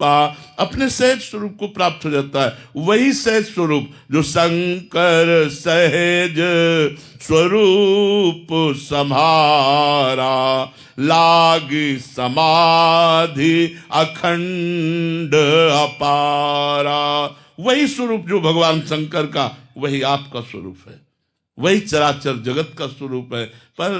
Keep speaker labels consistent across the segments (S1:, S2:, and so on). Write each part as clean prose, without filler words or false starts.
S1: अपने सहज स्वरूप को प्राप्त हो जाता है। वही सहज स्वरूप जो शंकर सहज स्वरूप सम्हारा, लागी समाधि अखंड अपारा। वही स्वरूप जो भगवान शंकर का, वही आपका स्वरूप है, वही चराचर जगत का स्वरूप है। पर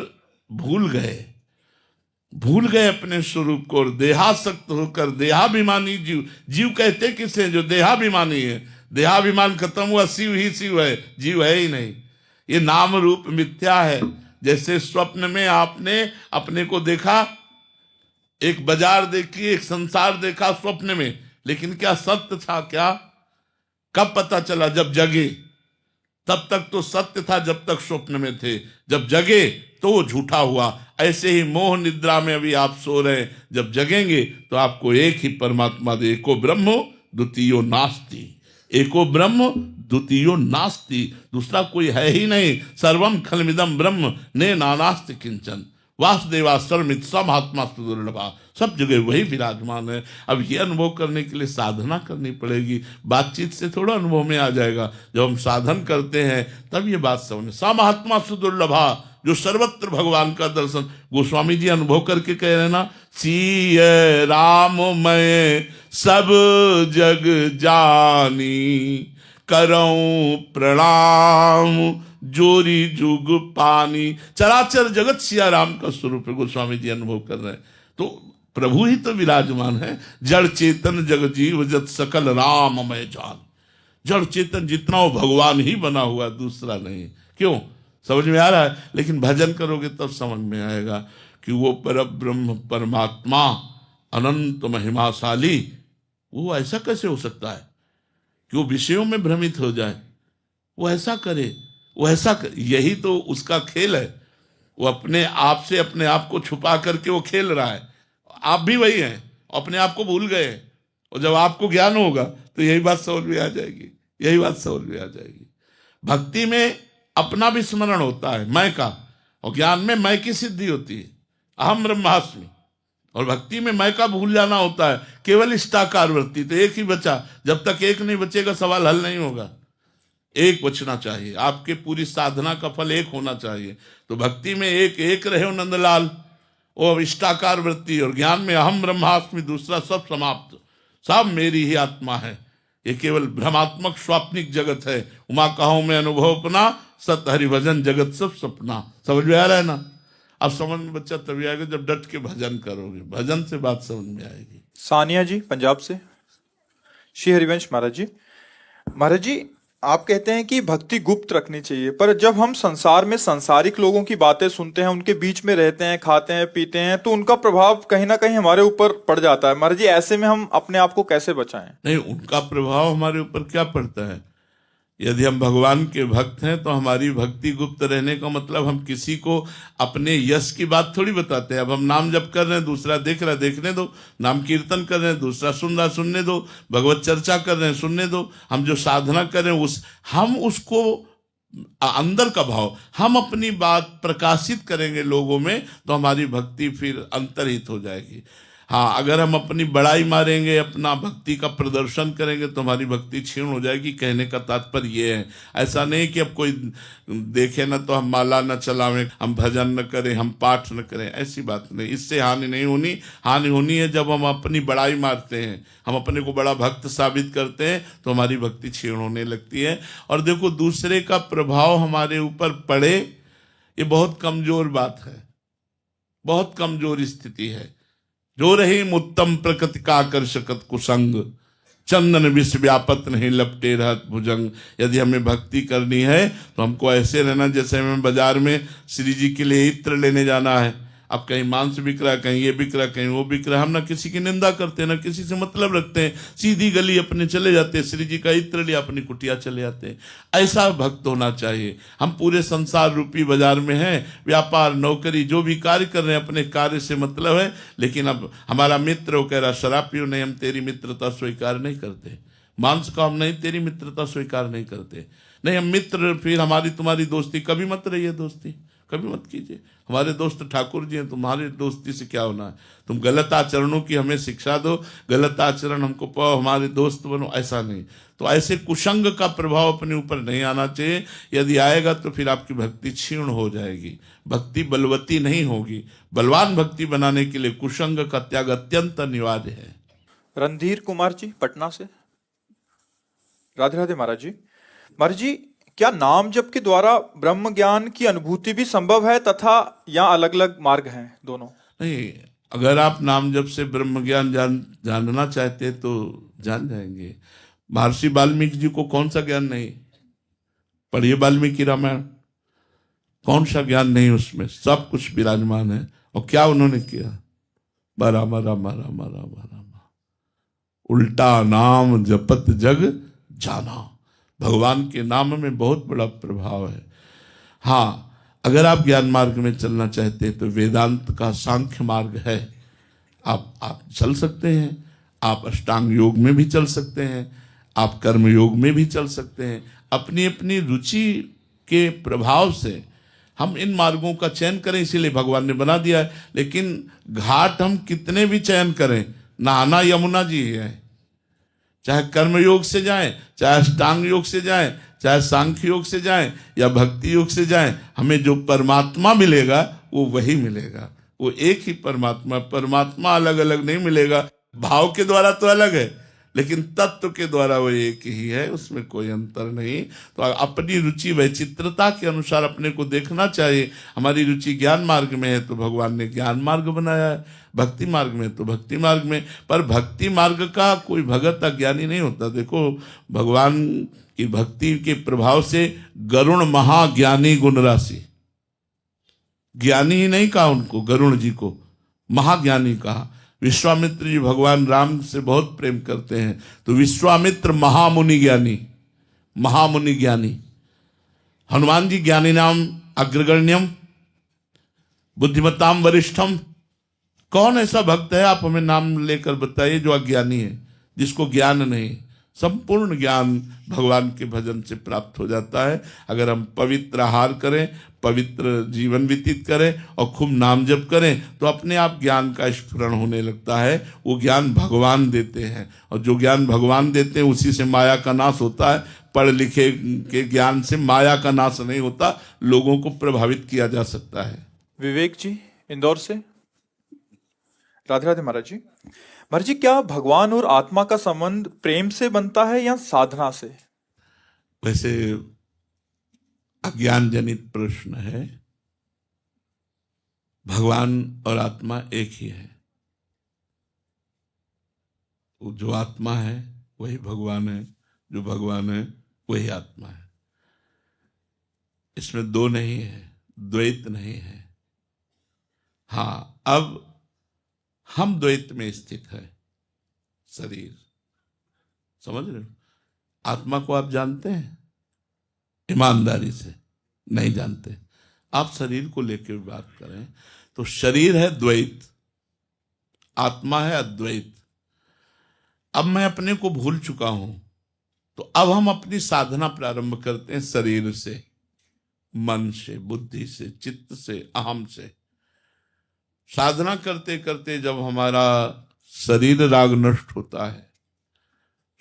S1: भूल गए अपने स्वरूप को और देहासक्त होकर देहाभिमानी जीव कहते किसे? जो देहाभिमानी है। देहाभिमान खत्म हुआ, शिव ही शिव है, जीव है ही नहीं। ये नाम रूप मिथ्या है। जैसे स्वप्न में आपने अपने को देखा, एक बाजार देखी, एक संसार देखा स्वप्न में, लेकिन क्या सत्य था? क्या कब पता चला? जब जगे। तब तक तो सत्य था जब तक स्वप्न में थे, जब जगे तो वो झूठा हुआ। ऐसे ही मोह निद्रा में अभी आप सो रहे हैं, जब जगेंगे तो आपको एक ही परमात्मा दे। एको ब्रह्म द्वितीयो नास्ति, एको ब्रह्म द्वितीयो नास्ति, दूसरा कोई है ही नहीं। सर्वम खलमिदम ब्रह्म ने नानास्ति किंचन, वासुदेवा सर्वमित समात्मा सुदुर्लभा, सब जगह वही विराजमान है। अब ये अनुभव करने के लिए साधना करनी पड़ेगी, बातचीत से थोड़ा अनुभव में आ जाएगा। जब हम साधन करते हैं तब ये बात समझ। समात्मा सुदुर्लभा, जो सर्वत्र भगवान का दर्शन। गोस्वामी जी अनुभव करके कह रहे ना, सीय राम मैं सब जग जानी, करऊं प्रणाम जोरी जुग पानी। चराचर जगत सिया राम का स्वरूप है, गोस्वामी जी अनुभव कर रहे हैं। तो प्रभु ही तो विराजमान है। जड़ चेतन जग जीव जत सकल राम मैं जान। जड़ चेतन जितना वो भगवान ही बना हुआ, दूसरा नहीं। क्यों? समझ में आ रहा है? लेकिन भजन करोगे तब समझ में आएगा कि वो परब्रह्म परमात्मा अनंत महिमाशाली, वो ऐसा कैसे हो सकता है कि वो विषयों में भ्रमित हो जाए? वो ऐसा करे, वो ऐसा यही तो उसका खेल है। वो अपने आप से अपने आप को छुपा करके वो खेल रहा है। आप भी वही हैं, अपने आप को भूल गए। और जब आपको ज्ञान होगा तो यही बात समझ में आ जाएगी, यही बात समझ में आ जाएगी। भक्ति में अपना भी स्मरण होता है, मैं का, और ज्ञान में मैं की सिद्धि होती है, अहम ब्रह्मास्मि। और भक्ति में मैं का भूल जाना होता है, केवल इष्टाकार वृत्ति। तो एक ही बचा, जब तक एक नहीं बचेगा सवाल हल नहीं होगा। एक बचना चाहिए, आपके पूरी साधना का फल एक होना चाहिए। तो भक्ति में एक एक रहे हो नंदलाल, वो इष्टाकार वृत्ति, और ज्ञान में अहम ब्रह्मास्मि, दूसरा सब समाप्त, सब मेरी ही आत्मा है। ये केवल भ्रमात्मक स्वाप्निक जगत है। उमा कहो मैं अनुभव अपना, सत हरिभजन जगत सब सपना। समझ में आ रहा है ना? अब समझ में बच्चा तभी आएगा जब डट के भजन करोगे, भजन से बात समझ में आएगी।
S2: सानिया जी पंजाब से। श्री हरिवंश महाराज जी, महाराज जी आप कहते हैं कि भक्ति गुप्त रखनी चाहिए, पर जब हम संसार में सांसारिक लोगों की बातें सुनते हैं, उनके बीच में रहते हैं, खाते हैं पीते हैं, तो उनका प्रभाव कहीं ना कहीं हमारे ऊपर पड़ जाता है। महाराज जी ऐसे में हम अपने आप को कैसे बचाएं?
S1: नहीं, उनका प्रभाव हमारे ऊपर क्या पड़ता है? यदि हम भगवान के भक्त हैं तो हमारी भक्ति गुप्त रहने का मतलब हम किसी को अपने यश की बात थोड़ी बताते हैं। अब हम नाम जप कर रहे हैं, दूसरा देख रहा है, देखने दो। नाम कीर्तन कर रहे हैं, दूसरा सुन रहा, सुनने दो। भगवत चर्चा कर रहे हैं, सुनने दो। हम जो साधना कर रहे हैं हम उसको अंदर का भाव हम अपनी बात प्रकाशित करेंगे लोगों में, तो हमारी भक्ति फिर अंतर्हित हो जाएगी। हाँ, अगर हम अपनी बड़ाई मारेंगे, अपना भक्ति का प्रदर्शन करेंगे, तो हमारी भक्ति क्षीण हो जाएगी। कहने का तात्पर्य ये है, ऐसा नहीं कि अब कोई देखे ना तो हम माला न चलावें, हम भजन न करें, हम पाठ न करें, ऐसी बात नहीं। इससे हानि नहीं होनी। हानि होनी है जब हम अपनी बड़ाई मारते हैं, हम अपने को बड़ा भक्त साबित करते हैं, तो हमारी भक्ति क्षीण होने लगती है। और देखो, दूसरे का प्रभाव हमारे ऊपर पड़े, ये बहुत कमजोर बात है, बहुत कमजोर स्थिति है। जो रही उत्तम प्रकृति का आकर्षकत कुसंग, चंदन विष व्यापत नहीं लपटे रहत भुजंग। यदि हमें भक्ति करनी है तो हमको ऐसे रहना जैसे हमें बाजार में श्री जी के लिए इत्र लेने जाना है। अब कहीं मांस बिक रहा है, कहीं ये बिक रहा है, कहीं वो बिक रहा है, हम ना किसी की निंदा करते हैं, ना किसी से मतलब रखते हैं, सीधी गली अपने चले जाते हैं, श्री जी का इत्र लिया, अपनी कुटिया चले जाते हैं। ऐसा भक्त होना चाहिए। हम पूरे संसार रूपी बाजार में हैं, व्यापार नौकरी जो भी कार्य कर रहे हैं, अपने कार्य से मतलब है। लेकिन अब हमारा मित्र वो कह रहा शराब पियो, नहीं हम तेरी मित्रता स्वीकार नहीं करते। मांस का हम नहीं, तेरी मित्रता स्वीकार नहीं करते। नहीं हम मित्र, फिर हमारी तुम्हारी दोस्ती कभी मत रही है दोस्ती, कभी मत कीजिए। हमारे दोस्त ठाकुर जी हैं, तुम्हारे दोस्ती से क्या होना है? तुम गलत आचरणों की हमें शिक्षा दो, गलत आचरण हमको पाओ, हमारे दोस्त बनो, ऐसा नहीं। तो ऐसे कुसंग का प्रभाव अपने ऊपर नहीं आना चाहिए। यदि आएगा तो फिर आपकी भक्ति क्षीण हो जाएगी, भक्ति बलवती नहीं होगी। बलवान भक्ति बनाने के लिए कुसंग का त्याग अत्यंत अनिवार्य है।
S2: रणधीर कुमार जी पटना से। राधे राधे महाराज जी। महाराज जी, क्या नाम जप के द्वारा ब्रह्म ज्ञान की अनुभूति भी संभव है तथा या अलग अलग मार्ग हैं दोनों?
S1: नहीं, अगर आप नाम जप से ब्रह्म ज्ञान जानना चाहते तो जान जाएंगे। महर्षि वाल्मीकि जी को कौन सा ज्ञान नहीं? पढ़िए वाल्मीकि रामायण, कौन सा ज्ञान नहीं उसमें, सब कुछ विराजमान है। और क्या उन्होंने किया? राम राम राम राम राम, उल्टा नाम जपत जग जाना। भगवान के नाम में बहुत बड़ा प्रभाव है। हाँ, अगर आप ज्ञान मार्ग में चलना चाहते हैं तो वेदांत का सांख्य मार्ग है, आप चल सकते हैं। आप अष्टांग योग में भी चल सकते हैं, आप कर्म योग में भी चल सकते हैं। अपनी अपनी रुचि के प्रभाव से हम इन मार्गों का चयन करें, इसीलिए भगवान ने बना दिया है। लेकिन घाट हम कितने भी चयन करें, नहाना यमुना जी है। चाहे कर्म योग से जाएं, चाहे अष्टांग योग से जाएं, चाहे सांख्य योग से जाएं या भक्ति योग से जाएं, हमें जो परमात्मा मिलेगा वो वही मिलेगा। वो एक ही परमात्मा अलग अलग नहीं मिलेगा। भाव के द्वारा तो अलग है, लेकिन तत्व के द्वारा वो एक ही है, उसमें कोई अंतर नहीं। तो अपनी रुचि वैचित्रता के अनुसार अपने को देखना चाहिए। हमारी रुचि ज्ञान मार्ग में है तो भगवान ने ज्ञान मार्ग बनाया है, भक्ति मार्ग में तो भक्ति मार्ग में। पर भक्ति मार्ग का कोई भगत अज्ञानी नहीं होता। देखो, भगवान की भक्ति के प्रभाव से गरुण महाज्ञानी गुण राशि, ज्ञानी ही नहीं कहा उनको, गरुण जी को महाज्ञानी कहा। विश्वामित्र जी भगवान राम से बहुत प्रेम करते हैं, तो विश्वामित्र महामुनि ज्ञानी, महामुनि ज्ञानी। हनुमान जी ज्ञानी नाम अग्रगण्यम बुद्धिमताम वरिष्ठम। कौन ऐसा भक्त है, आप हमें नाम लेकर बताइए, जो अज्ञानी है, जिसको ज्ञान नहीं? संपूर्ण ज्ञान भगवान के भजन से प्राप्त हो जाता है। अगर हम पवित्र आहार करें, पवित्र जीवन व्यतीत करें और खूब नाम जप करें तो अपने आप ज्ञान का स्फुरण होने लगता है। वो ज्ञान भगवान देते हैं, और जो ज्ञान भगवान देते हैं उसी से माया का नाश होता है। पढ़ लिखे के ज्ञान से माया का नाश नहीं होता, लोगों को प्रभावित किया जा सकता है।
S2: विवेक जी इंदौर से। राधे राधे महाराज जी। महाराज जी, क्या भगवान और आत्मा का संबंध प्रेम से बनता है या साधना से?
S1: वैसे अज्ञान जनित प्रश्न है। भगवान और आत्मा एक ही है। जो आत्मा है वही भगवान है, जो भगवान है वही आत्मा है। इसमें दो नहीं है, द्वैत नहीं है। हाँ, अब हम द्वैत में स्थित है। शरीर, समझ रहे हो? आत्मा को आप जानते हैं? ईमानदारी से नहीं जानते। आप शरीर को लेकर बात करें तो शरीर है द्वैत, आत्मा है अद्वैत। अब मैं अपने को भूल चुका हूं, तो अब हम अपनी साधना प्रारंभ करते हैं शरीर से, मन से, बुद्धि से, चित्त से, अहम से। साधना करते करते जब हमारा शरीर राग नष्ट होता है,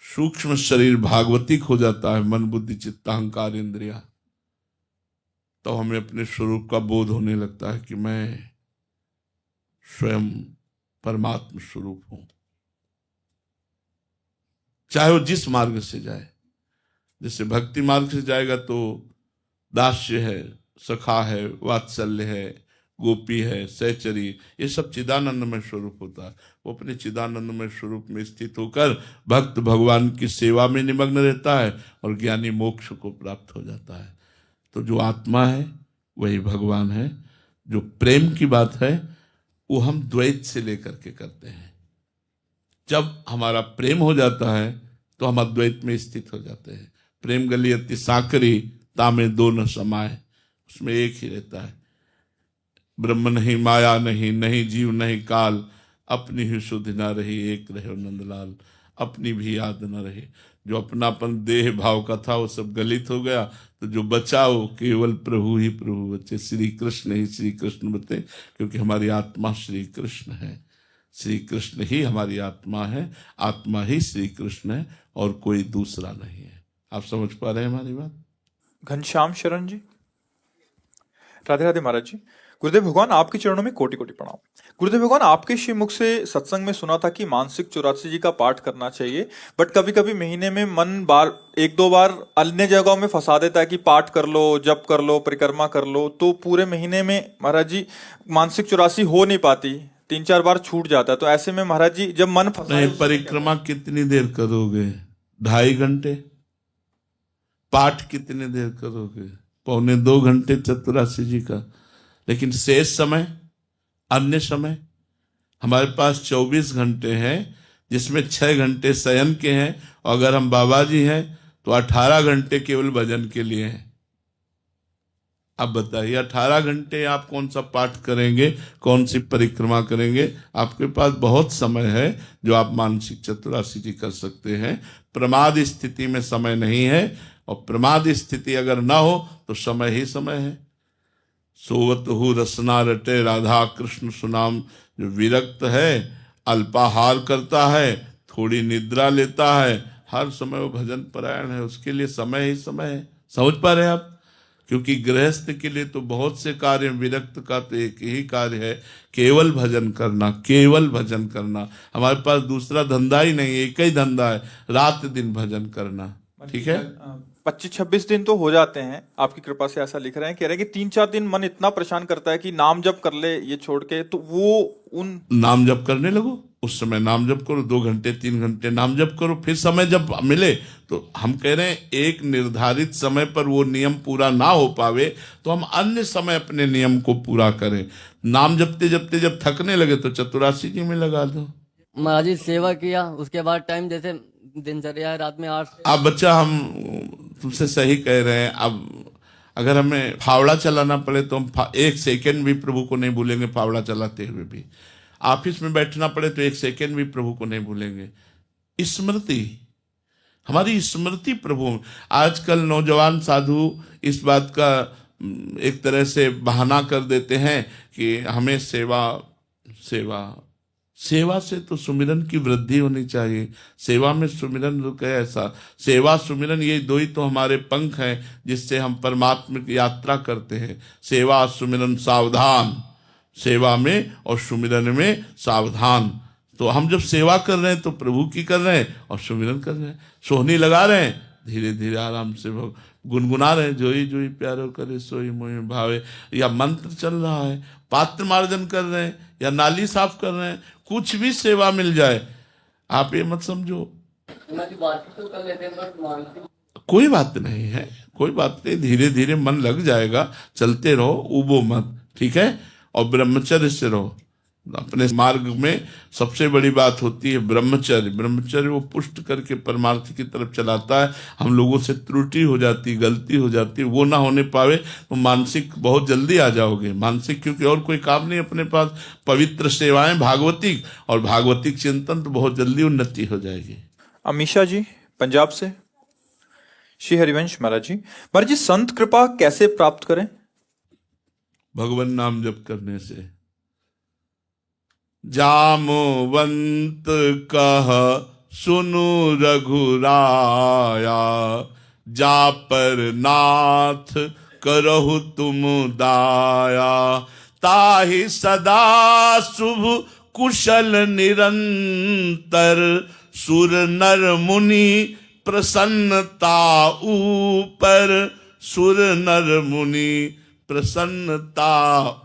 S1: सूक्ष्म शरीर भागवतिक हो जाता है, मन बुद्धि चित्त अहंकार इंद्रिया, तो हमें अपने स्वरूप का बोध होने लगता है कि मैं स्वयं परमात्म स्वरूप हूं। चाहे वो जिस मार्ग से जाए, जैसे भक्ति मार्ग से जाएगा तो दास्य है, सखा है, वात्सल्य है, गोपी है, सहचरी, ये सब चिदानंद में स्वरूप होता है। वो अपने चिदानंद में स्वरूप में स्थित होकर भक्त भगवान की सेवा में निमग्न रहता है और ज्ञानी मोक्ष को प्राप्त हो जाता है। तो जो आत्मा है वही भगवान है। जो प्रेम की बात है वो हम द्वैत से लेकर के करते हैं। जब हमारा प्रेम हो जाता है तो हम अद्वैत में स्थित हो जाते हैं। प्रेम गली अति साकरी तामे दो न समाए, उसमें एक ही रहता है। ब्रह्म नहीं, माया नहीं, नहीं जीव नहीं काल, अपनी ही सुधि ना रही, एक रहे नंदलाल। अपनी भी याद न रहे। जो अपनापन देह भाव का था वो सब गलित हो गया, तो जो बचा वो केवल प्रभु ही प्रभु बचे, श्री कृष्ण ही श्री कृष्ण बचे, क्योंकि हमारी आत्मा श्री कृष्ण है। श्री कृष्ण ही हमारी आत्मा है, आत्मा ही श्री कृष्ण है और कोई दूसरा नहीं है। आप समझ पा रहे हैं हमारी बात?
S2: घनश्याम शरण जी। राधे राधे महाराज जी। गुरुदेव भगवान आपके चरणों में कोटि कोटि प्रणाम। गुरुदेव भगवान आपके श्रीमुख से सत्संग में सुना था कि मानसिक 84 जी का पाठ करना चाहिए, बट कभी कभी महीने में मन एक दो बार अन्य जगहों में फंसा देता है कि पाठ कर लो, जप कर लो, परिक्रमा कर लो, तो पूरे महीने में महाराज जी मानसिक 84 हो नहीं पाती, 3-4 बार छूट जाता है। तो ऐसे में महाराज जी जब मन फंसा
S1: नहीं, परिक्रमा कितनी देर करोगे? 2.5 घंटे। पाठ कितनी देर करोगे? 1.25 घंटे 84 जी का। लेकिन शेष समय, अन्य समय हमारे पास 24 घंटे हैं, जिसमें 6 घंटे शयन के हैं, और अगर हम बाबा जी हैं तो 18 घंटे केवल भजन के लिए हैं। अब बताइए 18 घंटे आप कौन सा पाठ करेंगे, कौन सी परिक्रमा करेंगे? आपके पास बहुत समय है जो आप मानसिक 84 जी कर सकते हैं। प्रमाद स्थिति में समय नहीं है, और प्रमाद स्थिति अगर ना हो तो समय ही समय है। सोवत हु रसना रटे राधा कृष्ण सुनाम। जो विरक्त है, अल्पाहार करता है, थोड़ी निद्रा लेता है, हर समय वो भजन परायण है, उसके लिए समय ही समय है। समझ पा रहे हैं आप? क्योंकि गृहस्थ के लिए तो बहुत से कार्य, विरक्त का तो एक ही कार्य है, केवल भजन करना, केवल भजन करना। हमारे पास दूसरा धंधा ही नहीं, एक ही धंधा है, रात दिन भजन करना। ठीक है?
S2: 25-26 दिन तो हो जाते हैं आपकी कृपा से, ऐसा लिख रहे हैं। कह रहे हैं कि 3-4 दिन मन इतना परेशान करता है कि नाम जप कर ले ये छोड़ के, तो वो उन
S1: नाम जप करने लगो, उस समय नाम जप करो, 2 घंटे 3 घंटे नाम जप करो, फिर समय जब मिले तो हम कह रहे हैं एक निर्धारित समय पर वो नियम पूरा ना हो पावे तो हम अन्य समय अपने नियम को पूरा करें। नाम जपते जपते जब थकने लगे तो 84 जी में लगा दो।
S3: महाराज जी सेवा किया, उसके बाद टाइम जैसे दिनचर्या है रात में 8 से।
S1: आप बच्चा, हम तुमसे सही कह रहे हैं। अब अगर हमें फावड़ा चलाना पड़े तो हम 1 सेकेंड भी प्रभु को नहीं भूलेंगे, फावड़ा चलाते हुए भी। ऑफिस में बैठना पड़े तो 1 सेकेंड भी प्रभु को नहीं भूलेंगे। स्मृति, हमारी स्मृति प्रभु। आजकल नौजवान साधु इस बात का एक तरह से बहाना कर देते हैं कि हमें सेवा सेवा सेवा से तो सुमिरन की वृद्धि होनी चाहिए। सेवा में सुमिरन रुके ऐसा, सेवा सुमिरन ये दो ही तो हमारे पंख हैं जिससे हम परमात्मा की यात्रा करते हैं। सेवा सुमिरन सावधान, सेवा में और सुमिरन में सावधान। तो हम जब सेवा कर रहे हैं तो प्रभु की कर रहे हैं और सुमिरन कर रहे हैं, सोहनी लगा रहे हैं, धीरे धीरे आराम से गुनगुना रहे हैं, जोई जोई प्यारो करे सोई मोहि भावे, या मंत्र चल रहा है, पात्र मार्जन कर रहे हैं, या नाली साफ कर रहे हैं, कुछ भी सेवा मिल जाए। आप ये मत समझो
S3: बातचीत तो कर लेते हैं, बट मानसिक
S1: कोई बात नहीं है, कोई बात नहीं, धीरे धीरे मन लग जाएगा, चलते रहो, उबो मत, ठीक है? और ब्रह्मचर्य से रहो। अपने मार्ग में सबसे बड़ी बात होती है ब्रह्मचर्य। ब्रह्मचर्य वो पुष्ट करके परमार्थ की तरफ चलाता है। हम लोगों से त्रुटि हो जाती, गलती हो जाती, वो ना होने पावे तो मानसिक बहुत जल्दी आ जाओगे। मानसिक क्योंकि और कोई काम नहीं अपने पास, पवित्र सेवाएं भागवतिक और भागवतिक चिंतन, तो बहुत जल्दी उन्नति हो जाएगी।
S2: अमीषा जी पंजाब से। श्री हरिवंश महाराज जी, महाराज जी संत कृपा कैसे प्राप्त करें?
S1: भगवान नाम जप करने से। जामवंत कह सुनु रघुराया, जा पर नाथ करहु तुम दाया, ताहि सदा शुभ कुशल निरंतर, सुर नर मुनि प्रसन्नता ऊपर, सुर नर मुनि प्रसन्नता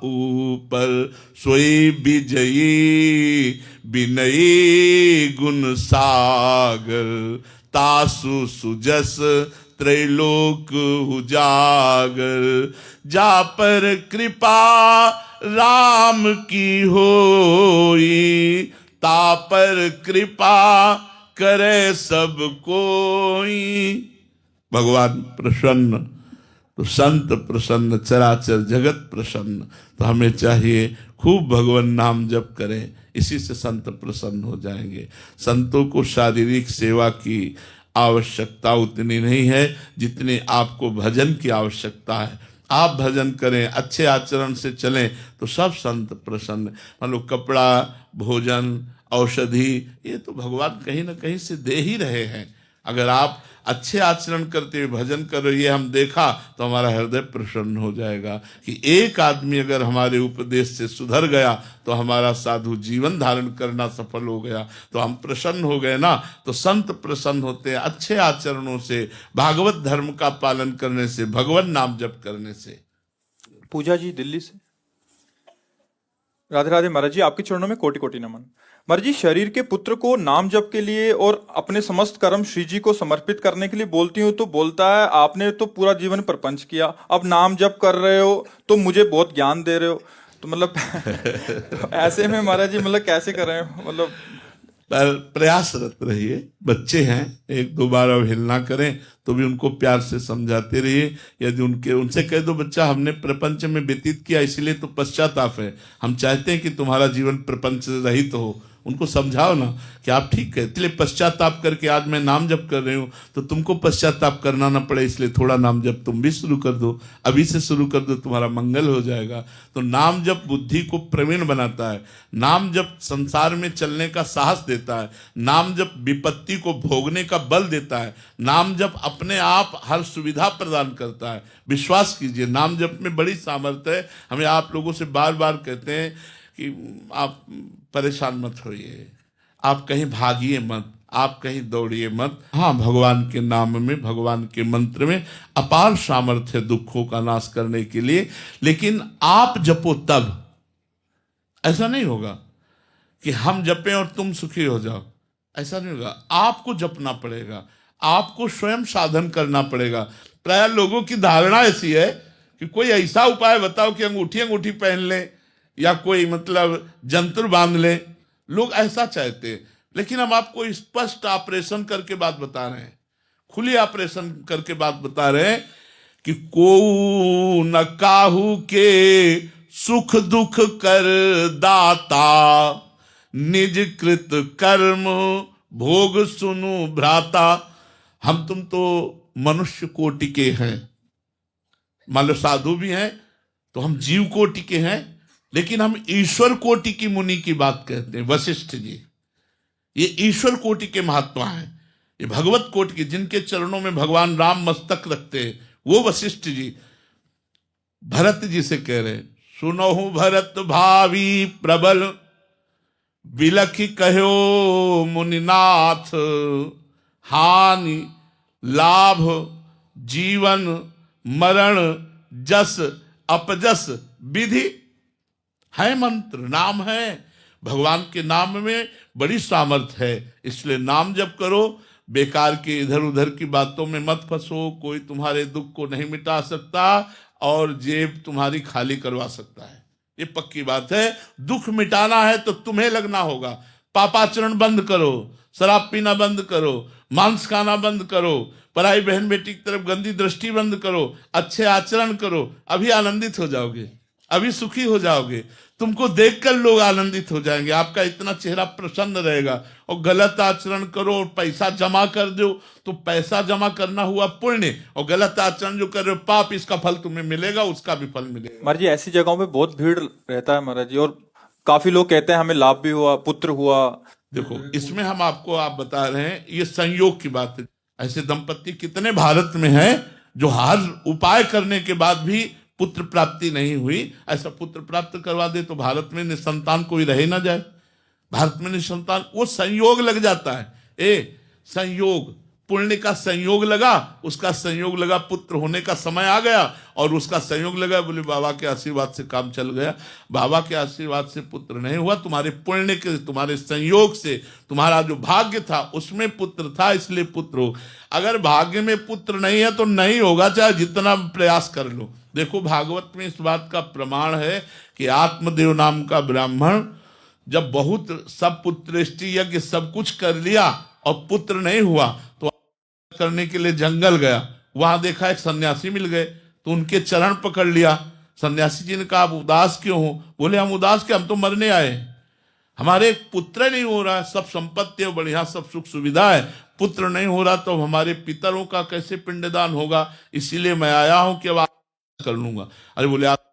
S1: ऊपर, सोई विजयी विनयी गुण सागर, तासु सुजस त्रैलोक उजागर, जा पर कृपा राम की होई, ता पर कृपा करे सब कोई। भगवान प्रसन्न तो संत प्रसन्न, चराचर जगत प्रसन्न। तो हमें चाहिए खूब भगवान नाम जप करें, इसी से संत प्रसन्न हो जाएंगे। संतों को शारीरिक सेवा की आवश्यकता उतनी नहीं है जितनी आपको भजन की आवश्यकता है। आप भजन करें, अच्छे आचरण से चलें तो सब संत प्रसन्न। मान लो कपड़ा, भोजन, औषधि, ये तो भगवान कहीं ना कहीं से दे ही रहे हैं। अगर आप अच्छे आचरण करते हुए भजन कर रहे, ये हम देखा तो हमारा हृदय प्रसन्न हो जाएगा कि एक आदमी अगर हमारे उपदेश से सुधर गया तो हमारा साधु जीवन धारण करना सफल हो गया, तो हम प्रसन्न हो गए ना। तो संत प्रसन्न होते हैं अच्छे आचरणों से, भागवत धर्म का पालन करने से, भगवान नाम जप करने से।
S2: पूजा जी दिल्ली से। राधे राधे महाराज जी, आपके चरणों में कोटि कोटि नमन। महाराज जी, शरीर के पुत्र को नाम जप के लिए और अपने समस्त कर्म श्री जी को समर्पित करने के लिए बोलती हूँ तो बोलता है आपने तो पूरा जीवन प्रपंच किया, अब नाम जप कर रहे हो तो मुझे बहुत ज्ञान दे रहे हो। तो मतलब तो ऐसे में महाराज जी मतलब कैसे करें, मतलब
S1: पर प्रयासरत रहिए। बच्चे हैं, एक दो बार अवहेलना करें तो भी उनको प्यार से समझाते रहिए। यदि उनसे कह दो बच्चा हमने प्रपंच में व्यतीत किया इसलिए तो पश्चाताप है, हम चाहते हैं कि तुम्हारा जीवन प्रपंच रहित हो, उनको समझाओ ना कि आप ठीक है, इसलिए पश्चाताप करके आज मैं नाम जप कर रही हूँ तो तुमको पश्चाताप करना ना पड़े इसलिए थोड़ा नाम जप तुम भी शुरू कर दो, अभी से शुरू कर दो, तुम्हारा मंगल हो जाएगा। तो नाम जप बुद्धि को प्रवीण बनाता है, नाम जप संसार में चलने का साहस देता है, नाम जप विपत्ति को भोगने का बल देता है, नाम जप अपने आप हर सुविधा प्रदान करता है। विश्वास कीजिए, नाम जप में बड़ी सामर्थ्य है। हमें आप लोगों से बार बार कहते हैं कि आप परेशान मत होइए, आप कहीं भागिए मत, आप कहीं दौड़िए मत। हाँ, भगवान के नाम में, भगवान के मंत्र में अपार सामर्थ्य है दुखों का नाश करने के लिए। लेकिन आप जपो तब, ऐसा नहीं होगा कि हम जपें और तुम सुखी हो जाओ, ऐसा नहीं होगा। आपको जपना पड़ेगा, आपको स्वयं साधन करना पड़ेगा। प्राय लोगों की धारणा ऐसी है कि कोई ऐसा उपाय बताओ कि अंगूठी अंगूठी पहन ले या कोई मतलब जंतर बांध ले, लोग ऐसा चाहते हैं। लेकिन हम आपको स्पष्ट ऑपरेशन करके बात बता रहे हैं, खुली ऑपरेशन करके बात बता रहे हैं कि को न काहू के सुख दुख कर दाता, निज कृत कर्म भोग सुनु भ्राता। हम तुम तो मनुष्य कोटि के हैं, मान लो साधु भी हैं तो हम जीव कोटि के हैं, लेकिन हम ईश्वर कोटि की मुनि की बात कहते हैं। वशिष्ठ जी, ये ईश्वर कोटि के महात्मा हैं, ये भगवत कोटि के, जिनके चरणों में भगवान राम मस्तक रखते हैं, वो वशिष्ठ जी भरत जी से कह रहे हैं, सुनहु भरत भावी प्रबल, बिलखि कहो मुनिनाथ, हानि लाभ जीवन मरण जस अपजस विधि। है मंत्र, नाम है, भगवान के नाम में बड़ी सामर्थ्य है, इसलिए नाम जप करो। बेकार के इधर उधर की बातों में मत फंसो, कोई तुम्हारे दुख को नहीं मिटा सकता और जेब तुम्हारी खाली करवा सकता है, ये पक्की बात है। दुख मिटाना है तो तुम्हें लगना होगा। पापाचरण बंद करो, शराब पीना बंद करो, मांस खाना बंद करो, पराई बहन बेटी की तरफ गंदी दृष्टि बंद करो, अच्छे आचरण करो, अभी आनंदित हो जाओगे, अभी सुखी हो जाओगे। तुमको देखकर लोग आनंदित हो जाएंगे, आपका इतना चेहरा प्रसन्न रहेगा। और गलत आचरण करो और पैसा जमा कर दो तो पैसा जमा करना हुआ पुण्य, और गलत आचरण जो कर रहे हो पाप, इसका फल तुम्हें मिलेगा, उसका भी फल मिलेगा।
S2: महाराज जी, ऐसी जगहों पे बहुत भीड़ रहता है महाराज जी, और काफी लोग कहते हैं हमें लाभ भी हुआ, पुत्र हुआ।
S1: देखो, इसमें हम आपको आप बता रहे हैं, ये संयोग की बात है। ऐसे दंपत्ति कितने भारत में हैं जो हर उपाय करने के बाद भी पुत्र प्राप्ति नहीं हुई। ऐसा पुत्र प्राप्त करवा दे तो भारत में निसंतान कोई रहे ना जाए। भारत में निसंतान, वो संयोग लग जाता है। संयोग, पुण्य का संयोग लगा, उसका संयोग लगा, पुत्र होने का समय आ गया, और उसका संयोग लगा, बोले बाबा के आशीर्वाद से काम चल गया। बाबा के आशीर्वाद से पुत्र नहीं हुआ, तुम्हारे पुण्य के, तुम्हारे संयोग से, तुम्हारा जो भाग्य था उसमें पुत्र था, इसलिए पुत्र हो। अगर भाग्य में पुत्र नहीं है तो नहीं होगा, चाहे जितना प्रयास कर लो। देखो, भागवत में इस बात का प्रमाण है कि आत्मदेव नाम का ब्राह्मण जब बहुत सब पुत्रेष्टि यज्ञ सब कुछ कर लिया और पुत्र नहीं हुआ तो करने के लिए जंगल गया। वहां देखा एक सन्यासी मिल गए तो उनके चरण पकड़ लिया। सन्यासी जी ने कहा, आप उदास क्यों हो? बोले, हम उदास क्या, हम तो मरने आए। हमारे पुत्र नहीं हो रहा है, सब संपत्ति है, बढ़िया सब सुख सुविधा है, पुत्र नहीं हो रहा, तो हमारे पितरों का कैसे पिंडदान होगा? इसीलिए मैं आया हूं कि अब आप कर लूंगा। अरे बोले आप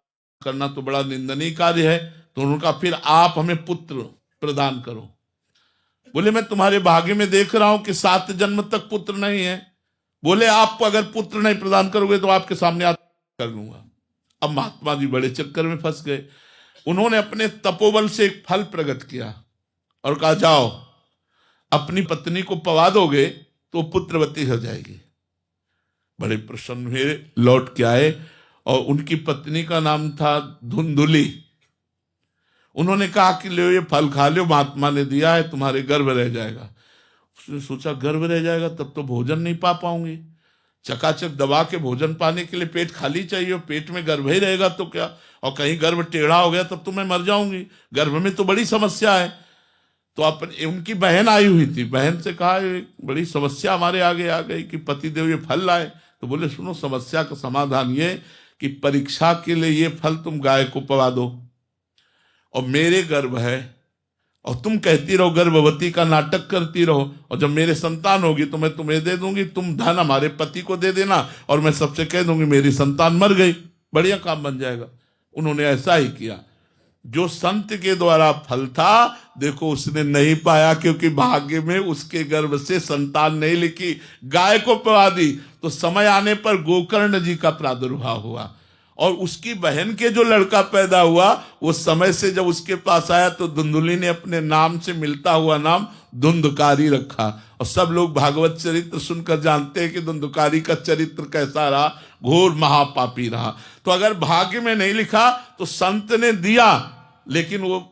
S1: करना तो बड़ा निंदनीय कार्य है। तो उन्होंने कहा फिर आप हमें पुत्र प्रदान करो। बोले मैं तुम्हारे भाग्य में देख रहा हूं कि 7 जन्म तक पुत्र नहीं है। बोले आप अगर पुत्र नहीं प्रदान करोगे तो आपके सामने कर लूंगा। अब महात्मा जी बड़े चक्कर में फंस गए। उन्होंने अपने तपोबल से एक फल प्रकट किया और कहा जाओ अपनी पत्नी को पवा दोगे तो पुत्रवती हो जाएगी। बड़े प्रसन्न हुए, लौट के आए और उनकी पत्नी का नाम था धुंधुली। उन्होंने कहा कि लो ये फल खा लो, महात्मा ने दिया है, तुम्हारे गर्भ रह जाएगा। उसने सोचा गर्भ रह जाएगा तब तो भोजन नहीं पा पाऊंगी, चकाचक दबा के भोजन पाने के लिए पेट खाली चाहिए, पेट में गर्भ ही रहेगा तो क्या, और कहीं गर्भ टेढ़ा हो गया तब तो मैं मर जाऊंगी, गर्भ में तो बड़ी समस्या है। तो अपने उनकी बहन आई हुई थी, बहन से कहा बड़ी समस्या हमारे आगे आ गई कि पतिदेव ये फल लाए। तो बोले सुनो, समस्या का समाधान ये कि परीक्षा के लिए ये फल तुम गाय को पवा दो, और मेरे गर्भ है और तुम कहती रहो गर्भवती का नाटक करती रहो, और जब मेरे संतान होगी तो मैं तुम्हें दे दूंगी, तुम धन हमारे पति को दे देना और मैं सबसे कह दूंगी मेरी संतान मर गई, बढ़िया काम बन जाएगा। उन्होंने ऐसा ही किया। जो संत के द्वारा फल था देखो उसने नहीं पाया, क्योंकि भाग्य में उसके गर्भ से संतान नहीं लिखी, गाय को पवा दी। तो समय आने पर गोकर्ण जी का प्रादुर्भाव हुआ और उसकी बहन के जो लड़का पैदा हुआ वो समय से जब उसके पास आया तो धुंधुली ने अपने नाम से मिलता हुआ नाम धुंधकारी रखा। और सब लोग भागवत चरित्र सुनकर जानते हैं कि धुंधकारी का चरित्र कैसा रहा, घोर महापापी रहा। तो अगर भाग्य में नहीं लिखा तो संत ने दिया लेकिन वो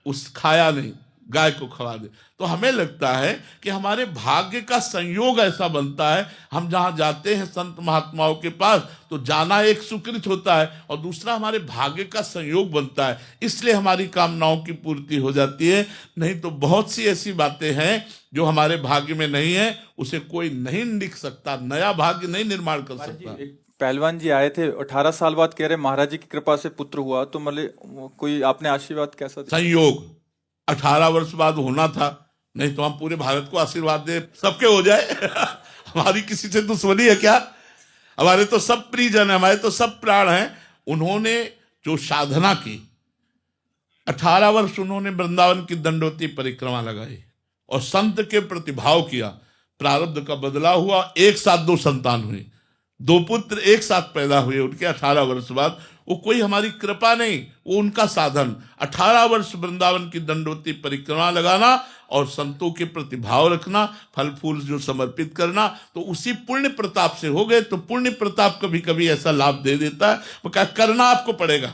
S1: उस खाया नहीं, गाय को खवा दे। तो हमें लगता है कि हमारे भाग्य का संयोग ऐसा बनता है, हम जहां जाते हैं संत महात्माओं के पास तो जाना एक सुकृत होता है और दूसरा हमारे भाग्य का संयोग बनता है, इसलिए हमारी कामनाओं की पूर्ति हो जाती है। नहीं तो बहुत सी ऐसी बातें हैं जो हमारे भाग्य में नहीं है, उसे कोई नहीं लिख सकता, नया भाग्य नहीं निर्माण कर सकता।
S2: पहलवान जी आए थे 18 साल बाद, कह रहे महाराज जी की कृपा से पुत्र हुआ, तो मतलब कोई आपने आशीर्वाद कैसा दिया?
S1: संयोग 18 वर्ष बाद होना था, नहीं तो हम पूरे भारत को आशीर्वाद दे सबके हो जाए हमारी किसी से दुश्मनी है क्या? हमारे तो सब प्रियजन है, हमारे तो सब प्राण हैं। उन्होंने जो साधना की 18 वर्ष उन्होंने वृंदावन की दंडवती परिक्रमा लगाई और संत के प्रतिभाव किया, प्रारब्ध का बदला हुआ, एक साथ 2 संतान हुई, 2 पुत्र एक साथ पैदा हुए उनके 18 वर्ष बाद। वो कोई हमारी कृपा नहीं, वो उनका साधन। 18 वर्ष वृंदावन की दंडवती परिक्रमा लगाना और संतों के प्रतिभाव रखना, फल फूल जो समर्पित करना, तो उसी पुण्य प्रताप से हो गए। तो पुण्य प्रताप कभी कभी ऐसा लाभ दे देता है, वो क्या करना आपको पड़ेगा।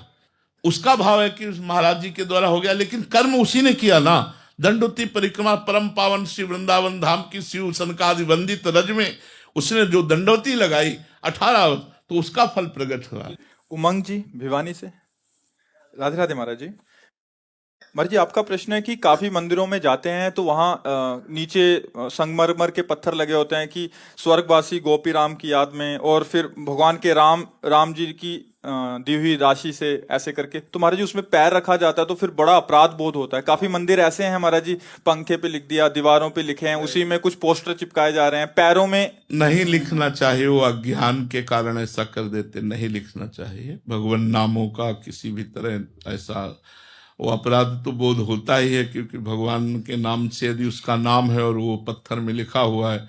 S1: उसका भाव है कि महाराज जी के द्वारा हो गया, लेकिन कर्म उसी ने किया ना। दंडवती परिक्रमा परम पावन श्री वृंदावन धाम की शिव सनकादि वंदित रज में उसने जो दंडवती लगाई 18 वर्ष, तो उसका फल प्रकट हुआ।
S2: उमंग जी भिवानी से, राधे राधे महाराज जी। महाराज जी आपका प्रश्न है कि काफी मंदिरों में जाते हैं तो वहाँ नीचे संगमरमर के पत्थर लगे होते हैं कि स्वर्गवासी गोपी राम की याद में, और फिर भगवान के राम जी की दी हुई राशि से ऐसे करके, तो महाराज जी उसमें पैर रखा जाता है तो फिर बड़ा अपराध बोध होता है। काफी मंदिर ऐसे हैं महाराज जी, पंखे पे लिख दिया, दीवारों पे लिखे हैं, उसी में कुछ पोस्टर चिपकाए जा रहे हैं, पैरों में
S1: नहीं लिखना चाहिए। वो अज्ञान के कारण ऐसा कर देते, नहीं लिखना चाहिए। भगवान नामों का किसी भी तरह ऐसा वो अपराध तो बोध होता ही है, क्योंकि भगवान के नाम से यदि उसका नाम है और वो पत्थर में लिखा हुआ है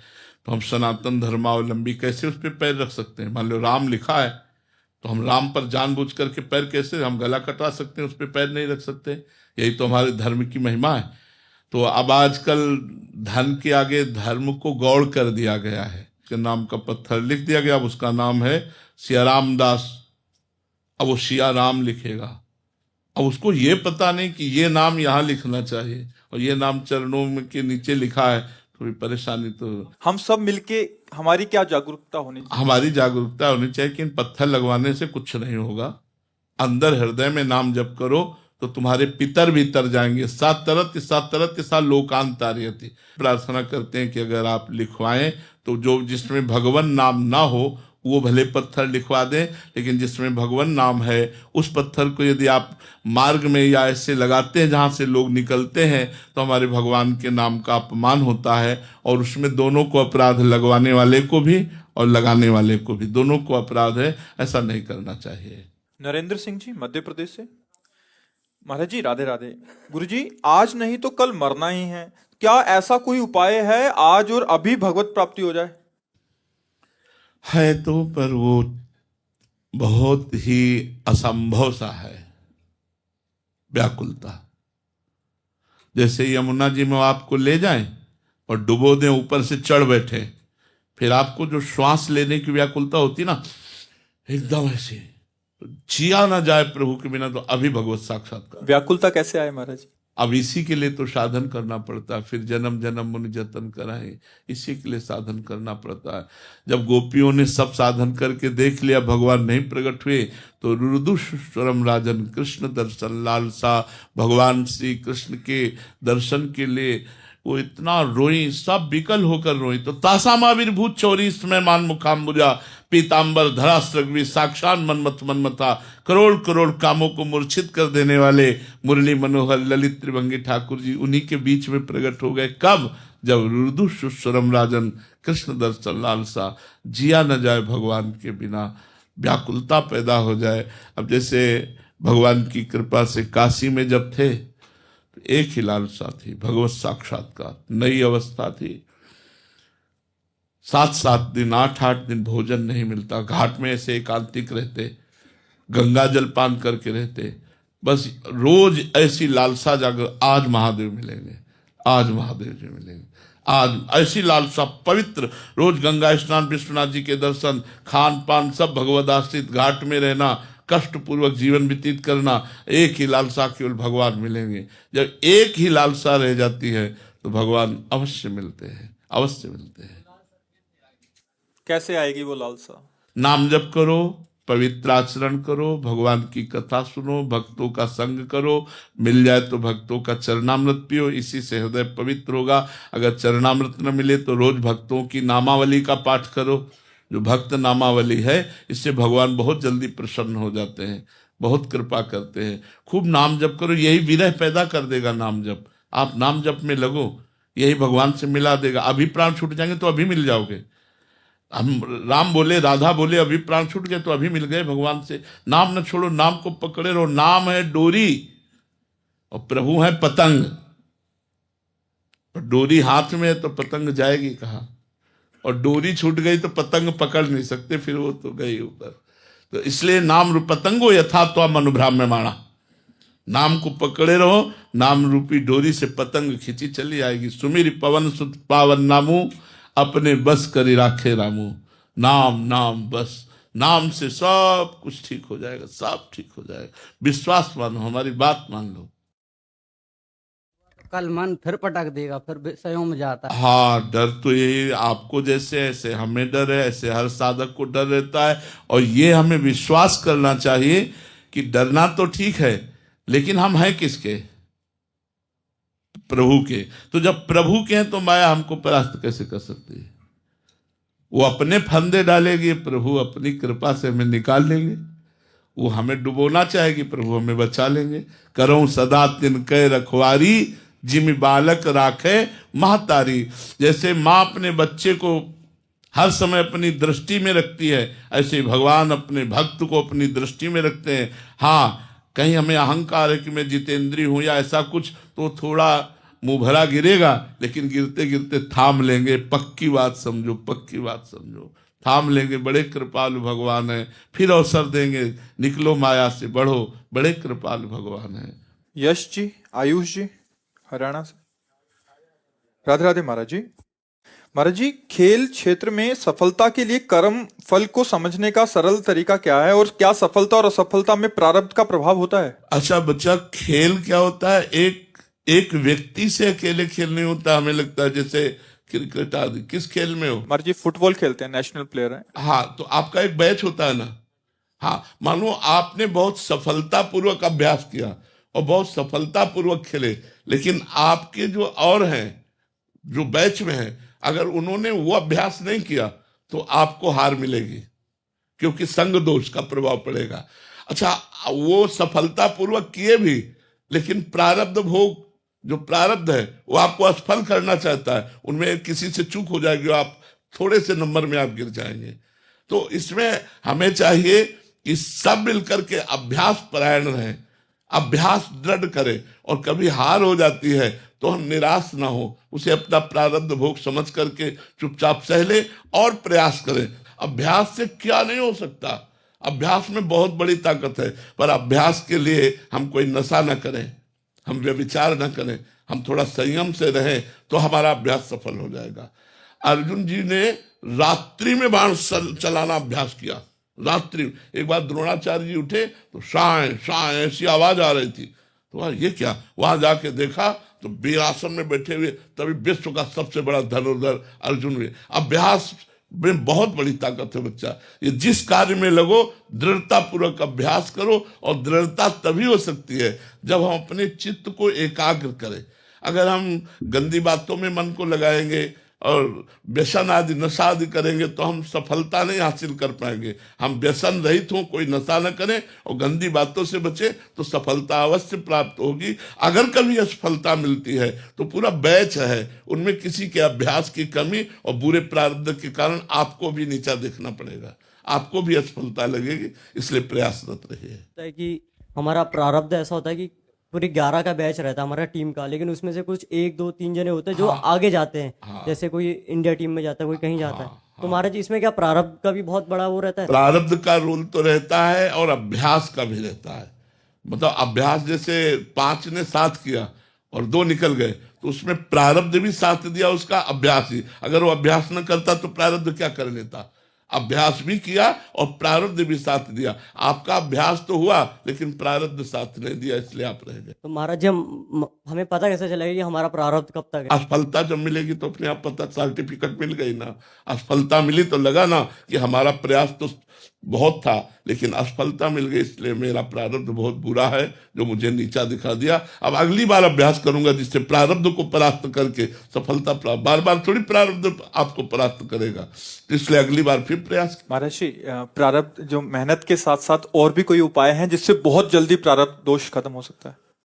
S1: तो हम सनातन धर्मावलंबी कैसे उस पर पैर रख सकते हैं? मान लो राम लिखा है तो हम राम पर जानबूझ करके पैर कैसे, हम गला कटवा सकते हैं, उस पर पैर नहीं रख सकते। यही तो हमारे धर्म की महिमा है। तो अब आजकल धन के आगे धर्म को गौड़ कर दिया गया है, उसके नाम का पत्थर लिख दिया गया। अब उसका नाम है सियाराम दास, अब वो सिया राम लिखेगा। अब उसको ये पता नहीं कि ये नाम यहाँ लिखना चाहिए और ये नाम चरणों के नीचे लिखा है, थोड़ी परेशानी। तो
S2: हम सब मिलके हमारी क्या जागरूकता होनी चाहिए?
S1: हमारी जागरूकता होनी चाहिए कि इन पत्थर लगवाने से कुछ नहीं होगा। अंदर हृदय में नाम जप करो तो तुम्हारे पितर भी तर जाएंगे। 7 तरत के साथ लोकांतार्यति। प्रार्थना करते हैं कि अगर आप लिखवाएं तो जो जिसमें भगवान नाम ना हो वो भले पत्थर लिखवा दें, लेकिन जिसमें भगवान नाम है उस पत्थर को यदि आप मार्ग में या ऐसे लगाते हैं जहाँ से लोग निकलते हैं, तो हमारे भगवान के नाम का अपमान होता है। और उसमें दोनों को अपराध, लगवाने वाले को भी और लगाने वाले को भी, दोनों को अपराध है। ऐसा नहीं करना चाहिए।
S2: नरेंद्र सिंह जी मध्य प्रदेश से। महाराज जी राधे राधे। गुरु जी, आज नहीं तो कल मरना ही है, क्या ऐसा कोई उपाय है आज और अभी भगवत प्राप्ति हो जाए?
S1: है तो, पर वो बहुत ही असंभव सा है। व्याकुलता, जैसे यमुना जी में आपको ले जाएं और डुबो दें, ऊपर से चढ़ बैठे, फिर आपको जो श्वास लेने की व्याकुलता होती ना, एकदम ऐसे जिया ना जाए प्रभु के बिना, तो अभी भगवत साक्षात्कार।
S2: व्याकुलता कैसे आए महाराज?
S1: अब इसी के लिए तो साधन करना पड़ता है। फिर जन्म जन्म मुनि जतन कराए, इसी के लिए साधन करना पड़ता है। जब गोपियों ने सब साधन करके देख लिया, भगवान नहीं प्रकट हुए, तो रुदुष्वरम राजन कृष्ण दर्शन लालसा, भगवान श्री कृष्ण के दर्शन के लिए वो इतना रोई, सब विकल होकर रोई। तो तासामाविर्भूत चौरी में मान मुखाम्बुजा, पीताम्बर धरा सृग्वी, साक्षात मनमथ मनमथा, करोड़ करोड़ कामों को मूर्छित कर देने वाले मुरली मनोहर ललित त्रिभंगी ठाकुर जी उन्हीं के बीच में प्रकट हो गए। कब? जब रुदुष्वरम राजन कृष्ण दर्शन लालसा, जिया न जाए भगवान के बिना, व्याकुलता पैदा हो जाए। अब जैसे भगवान की कृपा से काशी में जब थे, तो एक ही लालसा थी, भगवत साक्षात्कार। नई अवस्था थी, 7-7 दिन 8-8 दिन भोजन नहीं मिलता, घाट में ऐसे एकांतिक रहते, गंगा जल पान करके रहते, बस रोज ऐसी लालसा जागर, आज महादेव मिलेंगे, आज महादेव जी मिलेंगे, आज ऐसी लालसा पवित्र, रोज गंगा स्नान, विश्वनाथ जी के दर्शन, खान पान सब भगवद आश्रित, घाट में रहना, कष्ट पूर्वक जीवन व्यतीत करना, एक ही लालसा, केवल भगवान मिलेंगे। जब एक ही लालसा रह जाती है तो भगवान अवश्य मिलते हैं, अवश्य मिलते हैं।
S2: कैसे आएगी वो लालसा?
S1: नाम जप करो, पवित्र आचरण करो, भगवान की कथा सुनो, भक्तों का संग करो, मिल जाए तो भक्तों का चरणामृत पियो, इसी से हृदय पवित्र होगा। अगर चरणामृत न मिले तो रोज भक्तों की नामावली का पाठ करो, जो भक्त नामावली है, इससे भगवान बहुत जल्दी प्रसन्न हो जाते हैं, बहुत कृपा करते हैं। खूब नाम जप करो, यही विरह पैदा कर देगा नाम जप। आप नाम जप में लगो, यही भगवान से मिला देगा। अभी प्राण छूट जाएंगे तो अभी मिल जाओगे। हम राम बोले, राधा बोले, अभी प्राण छूट गए तो अभी मिल गए भगवान से। नाम न छोड़ो, नाम को पकड़े रहो। नाम है डोरी और प्रभु है पतंग, और डोरी हाथ में है तो पतंग जाएगी कहाँ? और डोरी छूट गई तो पतंग पकड़ नहीं सकते, फिर वो तो गई ऊपर। तो इसलिए नाम रूप पतंगो यथा त्वम अनुभ्राम्यमाणा, नाम को पकड़े रहो, नाम रूपी डोरी से पतंग खींची चली आएगी। सुमिर पवन सुत पावन नामू, अपने बस करी राखे रामू। नाम नाम बस, नाम से सब कुछ ठीक हो जाएगा, सब ठीक हो जाएगा। विश्वास मानो, हमारी बात मान लो।
S3: कल मन फिर पटक देगा, फिर विषयों में जाता है।
S1: हाँ, डर तो यही, आपको जैसे ऐसे हमें डर है, ऐसे हर साधक को डर रहता है। और ये हमें विश्वास करना चाहिए कि डरना तो ठीक है, लेकिन हम हैं किसके? प्रभु के। तो जब प्रभु के हैं तो माया हमको परास्त कैसे कर सकती है? वो अपने फंदे डालेगी, प्रभु अपनी कृपा से हमें निकाल लेंगे। वो हमें डुबोना चाहेगी, प्रभु हमें बचा लेंगे। करो सदा तिनके रखवारी, जिमि बालक राखे महतारी। जैसे माँ अपने बच्चे को हर समय अपनी दृष्टि में रखती है, ऐसे भगवान अपने भक्त को अपनी दृष्टि में रखते हैं। हाँ, कहीं हमें अहंकार है कि मैं जितेंद्रीय हूं या ऐसा कुछ, तो थोड़ा मुंह भरा गिरेगा, लेकिन गिरते गिरते थाम लेंगे। पक्की बात समझो, पक्की बात समझो, थाम लेंगे। बड़े कृपालु भगवान है, फिर अवसर देंगे, निकलो माया से, बढ़ो। बड़े कृपालु भगवान है।
S2: यश जी, आयुष जी हरियाणा से। राधे राधे महाराज जी। महाराज जी, खेल क्षेत्र में सफलता के लिए कर्म फल को समझने का सरल तरीका क्या है, और क्या सफलता और असफलता में प्रारब्ध का प्रभाव होता है?
S1: अच्छा बच्चा, खेल क्या होता है? एक व्यक्ति से अकेले खेल नहीं होता। हमें लगता है जैसे क्रिकेट आदि। किस खेल में हो?
S2: महाराज जी फुटबॉल खेलते हैं, नेशनल प्लेयर हैं।
S1: हाँ, तो आपका एक बैच होता है ना। हाँ, मानो आपने बहुत सफलतापूर्वक अभ्यास किया और बहुत सफलतापूर्वक खेले, लेकिन आपके जो और हैं, जो बैच में हैं, अगर उन्होंने वो अभ्यास नहीं किया तो आपको हार मिलेगी। क्योंकि संग दोष का प्रभाव पड़ेगा। अच्छा, वो सफलतापूर्वक किए भी, लेकिन प्रारब्ध भोग, जो प्रारब्ध है वो आपको असफल करना चाहता है, उनमें किसी से चूक हो जाएगी, आप थोड़े से नंबर में आप गिर जाएंगे। तो इसमें हमें चाहिए कि सब मिलकर के अभ्यास परायण रहें, अभ्यास दृढ़ करें, और कभी हार हो जाती है तो हम निराश ना हो, उसे अपना प्रारब्ध भोग समझ करके चुपचाप सह ले और प्रयास करें। अभ्यास से क्या नहीं हो सकता, अभ्यास में बहुत बड़ी ताकत है, पर अभ्यास के लिए हम कोई नशा न करें, हम व्यभिचार न करें, हम थोड़ा संयम से रहें तो हमारा अभ्यास सफल हो जाएगा। अर्जुन जी ने रात्रि में बाण चलाना अभ्यास किया। रात्रि, एक बार द्रोणाचार्य जी उठे तो शाय शाय ऐसी आवाज आ रही थी, तो वहां ये क्या, वहां जाके देखा तो वीरासन में बैठे हुए तभी विश्व का सबसे बड़ा धनुर्धर अर्जुन हुए। अभ्यास में बहुत बड़ी ताकत है बच्चा, ये जिस कार्य में लगो दृढ़ता पूर्वक अभ्यास करो, और दृढ़ता तभी हो सकती है जब हम अपने चित्त को एकाग्र करें। अगर हम गंदी बातों में मन को लगाएंगे और व्यसन आदि नशा आदि करेंगे तो हम सफलता नहीं हासिल कर पाएंगे। हम व्यसन रहित हों, कोई नशा न करें और गंदी बातों से बचे तो सफलता अवश्य प्राप्त होगी। अगर कभी असफलता मिलती है तो पूरा बैच है, उनमें किसी के अभ्यास की कमी और बुरे प्रारब्ध के कारण आपको भी नीचा देखना पड़ेगा, आपको भी असफलता लगेगी, इसलिए प्रयासरत रहिए।
S4: होता है कि हमारा प्रारब्ध ऐसा होता है कि पूरी 11 का बैच रहता है हमारा टीम का, लेकिन उसमें से कुछ 1 2 3 जने होते हैं जो आगे जाते हैं, जैसे कोई इंडिया टीम में जाता है, कोई कहीं जाता है। तो महाराज जी इसमें क्या प्रारब्ध का भी बहुत बड़ा वो रहता है?
S1: प्रारब्ध का रोल तो रहता है और अभ्यास का भी रहता है। मतलब अभ्यास, जैसे 5 ने साथ किया और 2 निकल गए तो उसमें प्रारब्ध भी साथ दिया उसका, अभ्यास ही। अगर वो अभ्यास न करता तो प्रारब्ध क्या कर लेता, अभ्यास भी किया और प्रारब्ध भी साथ दिया। आपका अभ्यास तो हुआ लेकिन प्रारब्ध साथ नहीं दिया, इसलिए आप रह गए।
S4: तो महाराज जी हमें पता कैसे चलेगा कि हमारा प्रारब्ध कब तक है?
S1: असफलता जब मिलेगी तो अपने आप पता, सर्टिफिकेट मिल गई ना। असफलता मिली तो लगा ना कि हमारा प्रयास तो बहुत था लेकिन असफलता मिल गई, इसलिए मेरा प्रारब्ध बहुत बुरा है जो मुझे नीचा दिखा दिया। अब अगली बार अभ्यास करूंगा जिससे प्रारब्ध को परास्त करके सफलता प्राप्त, बार बार थोड़ी प्रारब्ध आपको परास्त करेगा, इसलिए अगली बार फिर प्रयास।
S2: महाराज जी, प्रारब्ध जो मेहनत के साथ साथ और भी कोई उपाय हैं जिससे बहुत जल्दी प्रारब्ध दोष खत्म हो सकता है?